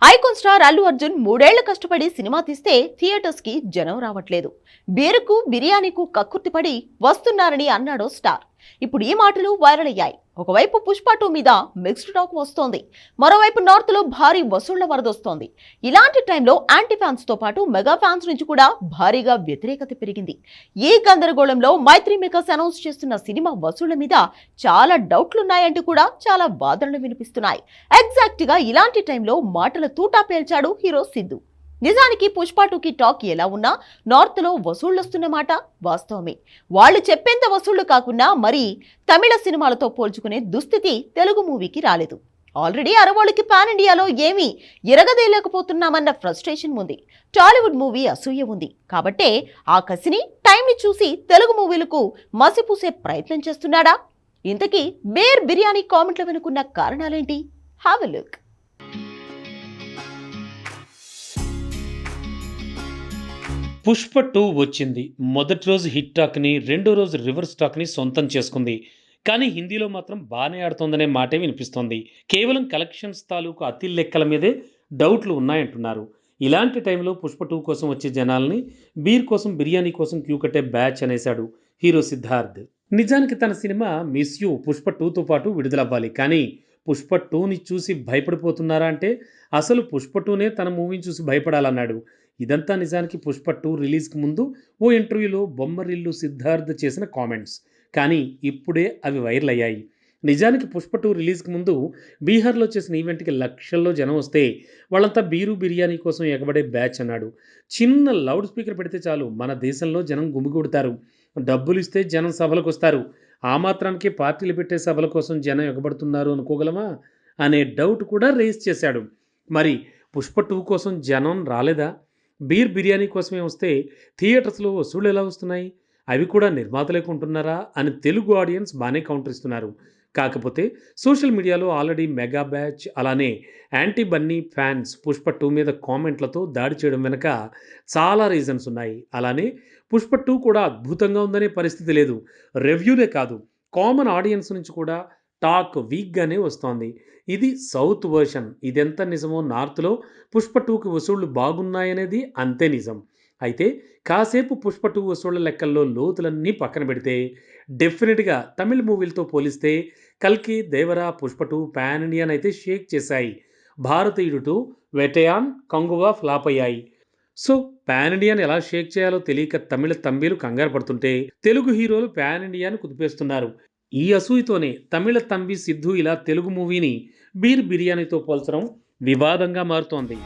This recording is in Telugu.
ఐకాన్ స్టార్ అల్లు అర్జున్ 3 ఏళ్లు కష్టపడి సినిమా తీస్తే థియేటర్స్ కి జనం రావట్లేదు. బీరుకు బిర్యానీకు కక్కుర్తిపడి వస్తున్నారని అన్నాడు స్టార్. ఇప్పుడు ఈ మాటలు వైరల్ అయ్యాయి. ఒకవైపు పుష్ప 2 మీద మిక్స్డ్ టాక్ వస్తోంది. మరోవైపు నార్త్ లో భారీ వసూళ్ల వరదొస్తోంది. ఇలాంటి టైంలో యాంటీ ఫ్యాన్స్ తో పాటు మెగా ఫ్యాన్స్ నుంచి కూడా భారీగా వ్యతిరేకత పెరిగింది. ఈ గందరగోళంలో మైత్రి మేకర్స్ అనౌన్స్ చేస్తున్న సినిమా వసూళ్ల మీద చాలా డౌట్లున్నాయంటూ కూడా చాలా వాదనలు వినిపిస్తున్నాయి. ఎగ్జాక్ట్ గా ఇలాంటి టైంలో మాటల తూటా పేల్చాడు హీరో సిద్ధు. నిజానికి పుష్ప 2కి టాక్ ఎలా ఉన్నా నార్త్ లో వసూళ్లొస్తున్న మాట వాస్తవమే. వాళ్ళు చెప్పేంత వసూళ్లు కాకుండా మరి తమిళ సినిమాలతో పోల్చుకునే దుస్థితి తెలుగు మూవీకి రాలేదు. ఆల్రెడీ అరవోళ్ళకి పాన్ ఇండియాలో ఏమీ ఎరగదేయలేకపోతున్నామన్న ఫ్రస్ట్రేషన్ ఉంది. టాలీవుడ్ మూవీ అసూయ ఉంది. కాబట్టే ఆ కసిని టైంని చూసి తెలుగు మూవీలకు మసిపూసే ప్రయత్నం చేస్తున్నాడా? ఇంతకీ బేర్ బిర్యానీ కామెంట్ల వెనుకున్న కారణాలేంటి? Have a look. పుష్ప 2 వచ్చింది. మొదటి రోజు హిట్ టాక్ని, రెండో రోజు రివర్స్ టాక్ని సొంతం చేసుకుంది. కానీ హిందీలో మాత్రం బాగానే ఆడుతోందనే మాటే వినిపిస్తోంది. కేవలం కలెక్షన్స్ తాలూకు అతి లెక్కల మీదే డౌట్లు ఉన్నాయంటున్నారు. ఇలాంటి టైంలో పుష్ప 2 కోసం వచ్చే జనాల్ని బీర్ కోసం బిర్యానీ కోసం క్యూ కట్టే బ్యాచ్ అనేశాడు హీరో సిద్ధార్థ్. నిజానికి తన సినిమా మిస్ యూ పుష్ప 2తో పాటు విడుదలవ్వాలి. కానీ పుష్ప 2ని చూసి భయపడిపోతున్నారా అంటే అసలు పుష్ప 2నే తన మూవీని చూసి భయపడాలన్నాడు. ఇదంతా నిజానికి పుష్ప 2 రిలీజ్కి ముందు ఓ ఇంటర్వ్యూలో బొమ్మరిల్లు సిద్ధార్థ్ చేసిన కామెంట్స్. కానీ ఇప్పుడే అవి వైరల్ అయ్యాయి. నిజానికి పుష్ప 2 రిలీజ్కి ముందు బీహార్లో చేసిన ఈవెంట్కి లక్షల్లో జనం వస్తే వాళ్ళంతా బీరు బిర్యానీ కోసం ఎగబడే బ్యాచ్ అన్నాడు. చిన్న లౌడ్ స్పీకర్ పెడితే చాలు మన దేశంలో జనం గుమిగూడతారు. డబ్బులు ఇస్తే జనం సభలకు వస్తారు. ఆ మాత్రానికి పార్టీలు పెట్టే సభల కోసం జనం ఎగబడుతున్నారు అనుకోగలమా అనే డౌట్ కూడా రేస్ చేశాడు. మరి పుష్ప 2 కోసం జనం రాలేదా? బీర్ బిర్యానీ కోసమే వస్తే థియేటర్స్లో వసూళ్ళు ఎలా వస్తున్నాయి? అవి కూడా నిర్మాతలే కొంటున్నారా అని తెలుగు ఆడియన్స్ బాగానే కౌంటర్ ఇస్తున్నారు. కాకపోతే సోషల్ మీడియాలో ఆల్రెడీ మెగా బ్యాచ్ అలానే యాంటీ బన్నీ ఫ్యాన్స్ పుష్ప 2 మీద కామెంట్లతో దాడి చేయడం వెనక చాలా రీజన్స్ ఉన్నాయి. అలానే పుష్ప 2 కూడా అద్భుతంగా ఉందనే పరిస్థితి లేదు. రివ్యూలే కాదు, కామన్ ఆడియన్స్ నుంచి కూడా టాక్ వీక్గానే వస్తోంది. ఇది సౌత్ వర్షన్. ఇదెంత నిజమో నార్త్లో పుష్ప 2కి వసూళ్లు బాగున్నాయనేది అంతే నిజం. అయితే కాసేపు పుష్ప 2 వసూళ్ల లెక్కల్లో లోతులన్నీ పక్కన పెడితే డెఫినెట్గా తమిళ మూవీలతో పోలిస్తే కల్కి, దేవరా, పుష్ప 2 పాన్ ఇండియన్ అయితే షేక్ చేశాయి. భారతీయుడు 2, వెటయాన్, కంగువా ఫ్లాప్ అయ్యాయి. సో పాన్ ఇండియాని ఎలా షేక్ చేయాలో తెలియక తమిళ తంబీలు కంగారు పడుతుంటే తెలుగు హీరోలు పాన్ ఇండియాని కుదిపేస్తున్నారు. ఈ అసూయతోనే తమిళ తంబి సిద్ధు ఇలా తెలుగు మూవీని బీర్ బిర్యానీతో పోల్చడం వివాదంగా మారుతోంది.